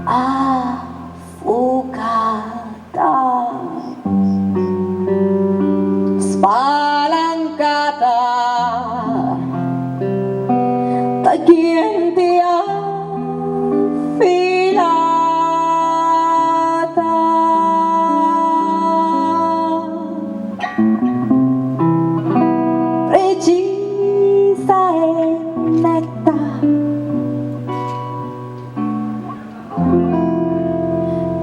affogata, spalancata, tagliente affilata, precisa e netta,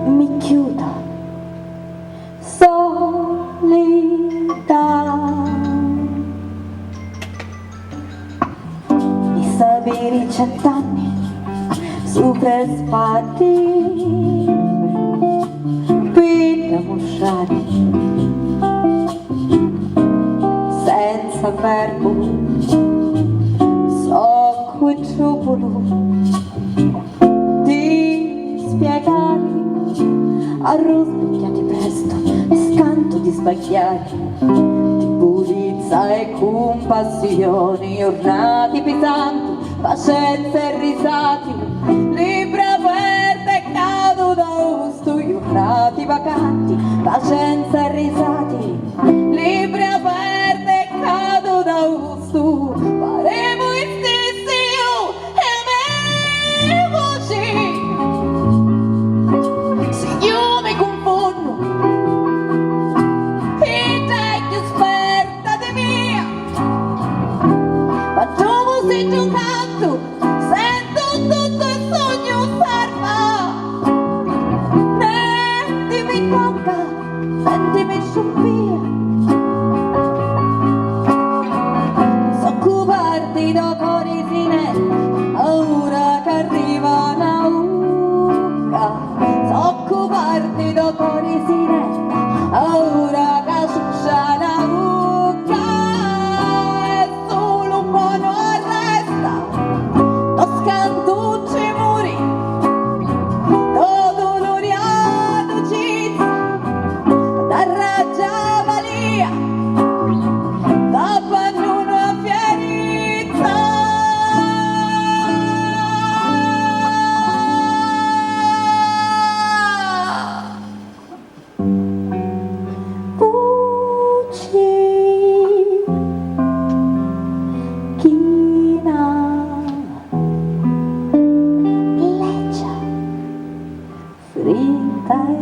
mi chiudo solita, di sapere 100 anni sopra spati per mosciare senza verbo, so quadrupolo di spiegare arrospicchiati presto e scanto di sbagliare, di purezza e compassione, ornati pesanti, pazienza e risati, libri aperte e cado d'austo, ornati vacanti, pazienza e risati, libri aperte e cado d'austo, faremo i stessi io e me voci. Se io mi confondo e te che sperta di via, ma trovo se giocando, sento tutto il sogno ferma, mettimi tocca, mettimi su via, so covardi da cori sinelli, ora che arriva una uca, so covardi da cori sinelli, ora che succia una uca, e solo un po' non resta, toscantucci muri, do doloriato cizza, da raggia valia, da pannuno a fierizza. Vuci, china, leggia, fritta e